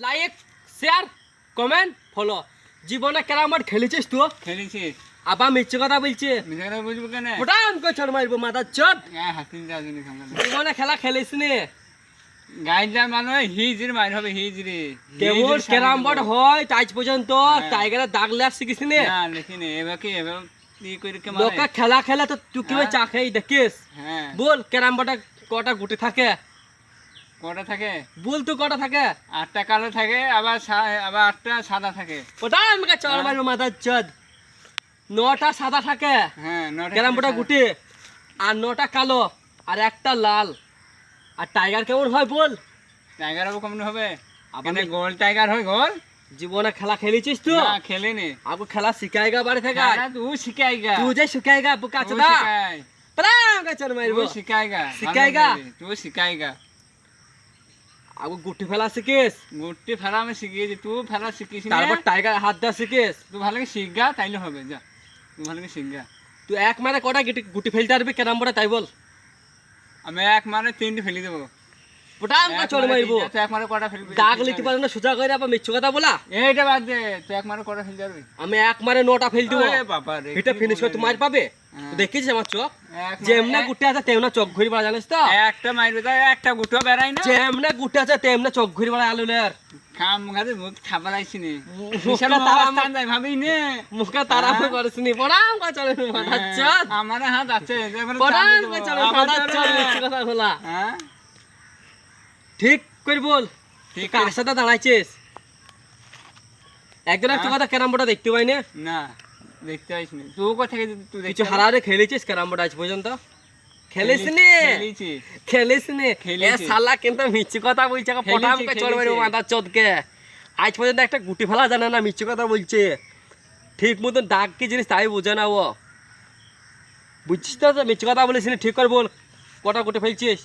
Like share comment follow. জীবনে carrom board খেলেছিস তুই? খেলেছি। আবার মিথ্যে কথা বলছে। মিথ্যে কথা বুঝবো কেন? ওটা আমাকে চড় মারবো মাথা চট। হাসিন যাওনি খামা। জীবনে খেলা খেলিস নি? গাইডলাইন মানে হিজরি মাইর হবে হিজরি। কেবল ক্যারাম বোর্ড হয় আজ পর্যন্ত টাইগারের দাগ লেয়ার শিখিস নি? না লিখিনি এবার কি এবার কি করে কে লোক মারে? খেলা খেলা তো তুই কি চা খেয়ে দেখিস? হ্যাঁ। বল ক্যারাম বোর্ডে কটা গুটি থাকে? কটা থাকে? বল তুই কটা থাকে? 8টা কালো থাকে আবার 8টা সাদা থাকে। ওটা আমাকে চড় মারবো মাথা চট। 9টা সাদা থাকে। হ্যাঁ 9টা ক্যারাম বোর্ডে গুটি আর 9টা কালো আর একটা লাল। আর টাইগার কেমন হয় বল? টাইগার হবে কেমন হবে? আপনি গোল টাইগার হয় গোল? জীবনে খেলা খেলেছিস তুই? না খেলেনি। आपको খেলা শিখাएगा বাড়ি থেকে? খেলা তুই শিখাইগা। तू जे सिखाएगा बुका चदा শিখাই। परांग का चल मारबो তুই শিখাইগা। শিখাইগা? তুই শিখাইগা। आपको गुट्टी ফেলা শিখিস? গুটি ফেলা আমি শিখিয়েছি তুই ফেলা শিখিস না। তারপর টাইগার হাত দা শিখিস? তুই ভালো করে শিখগা তাইলে হবে যা। তুই ভালো করে শিখগা। তুই এক মারে কটা গুটি ফেলতে পারবি ক্যারাম বোর্ডে তাই বল? আমি এক মানে 3টে ফেলে দেব। পটাম কা চল মারবো। তুই এক মানে কটা ফেলবি? দাগ লিতে পারো না সোজা কইরা আবার মিছ কথা বলা? এইটা বাদ দে তুই এক মানে কটা ফেলতে পারবি? আমি এক মারে 9টা ফেল দিব। আরে বাবা রে এটা ফিনিশ করে তোমার পাবে? হ্যাঁ। দেখিস আমার চোখ এক যেমনে গুটি আছে তেমনে চোখ ঘুরি বড়া জানিস তো? একটা মারবে তাই একটা গুটো বেরাই না। যেমনে গুটি আছে তেমনে চোখ ঘুরি বড়া আলুলের খাম গাতে মুখ খাবার আইছি নি। মুখে বিশাল তারা অবস্থান যাই ভাবি নে। মুখে তারা করিস নি পড়াম কা চলে মাথা চট আমার হাত আছে এবারে পড়াম চাবি কা দেবো। চলে আবার মাথা চট ধরে। মিছ কথা বলা। হ্যাঁ ঠিক কই বল ঠিক কার সাথে দাঁড়াইছিস? একদিন একটু কথা ক্যারাম বোর্ডে দেখতে পাই না? না দেখতে পাইছি না। তুই কোথা থেকে তুই কিছু দেখছিস? হারারে খেলেছিস ক্যারাম বোর্ড আজ পর্যন্ত? খেলিস নি? খেলেছি। খেলিস নি? এ খেলেছি। শালা কিন্তু মিছ কথা বলছে পটাম কা চলে মারবো মাথা চটকে। আজ পর্যন্ত একটা গুটি ফেলা জানে না মিছ কথা বলছে। ঠিক মতন দাগ কি জিনিস তাই বোঝে না ও। বুঝছিস তো মিছ কথা বলিস নি ঠিক করে বল কটা গুটি ফেলছিস?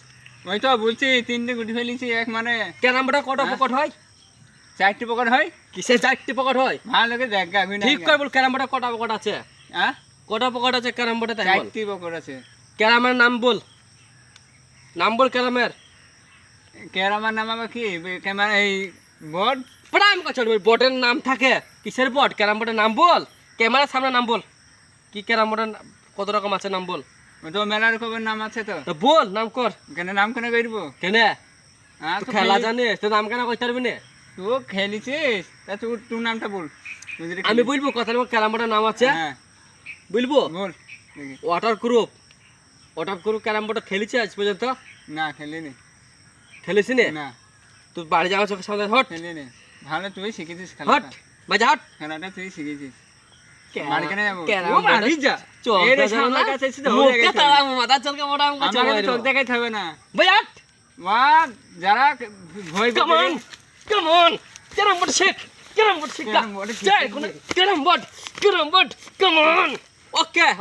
ওই তো বলছি 3টে গুটি ফেলেছি এক মানে ক্যারাম বোর্ডে কটা পকেট হয়? 4টে পকেট হয়। কিসের 4টি পকেট হয়? ভালো করে দেখ গা গুনা। ঠিক করে বল ক্যারাম বোর্ডে কটা পকেট আছে? হ্যাঁ কটা পকেট আছে ক্যারাম বোর্ডে তাই বল? 4টি পকেট আছে। ক্যারামের নাম বল। নাম বল ক্যারামের। ক্যারামার নাম আবার কি ক্যামেরা এই বোর্ড প্রাম কাছে বোর্ডের নাম থাকে। কিসের বোর্ড? ক্যারাম বোর্ডের নাম বল। ক্যামেরার সামনে নাম বল। কি ক্যারাম বোর্ডের কত রকম আছে নাম বল। ওই তো মেলার রকমের নাম আছে তো। তো বল নাম কর। কেন নাম কেন করবো? কেনে? হ্যাঁ তুই তো খেলা জানিস তো নাম কেন কইতে পারবি না? তুই খেলেছিস তা তুই নামটা বল। তুই যদি আমি বলবো কথা বল ক্যারাম বোর্ডের নাম আছে হ্যাঁ বলবো। বল দেখি। ওয়াটার গ্রুপ ক্যারাম বোর্ডে খেলেছি আজ পর্যন্ত? না খেলিনি। খেলিস নি? না তুই বাড়ি যাওয়ার চোখের সামনে হট খেলিনি। ভালো তুই শিখেছিস হট খেলাটা। বাজা হট। খেলাটা তুই শিখেছিস। ক্যারাম- বাড়ি কেন যাবো? ক্যারাম ও বোর্ডে বাড়ি যা। চল এই রে তো সামনের জানা। কাছে এসে তো মুখে হয়ে গেছে। তারা মাথা চলকে মোটাম কাছে আমার চোখ দেখাইতে হবে না। বাজা হট। মা যারা ভয় Come on, come on, get on board, shake, come on, Carrom board, come on, come on, come on, okay.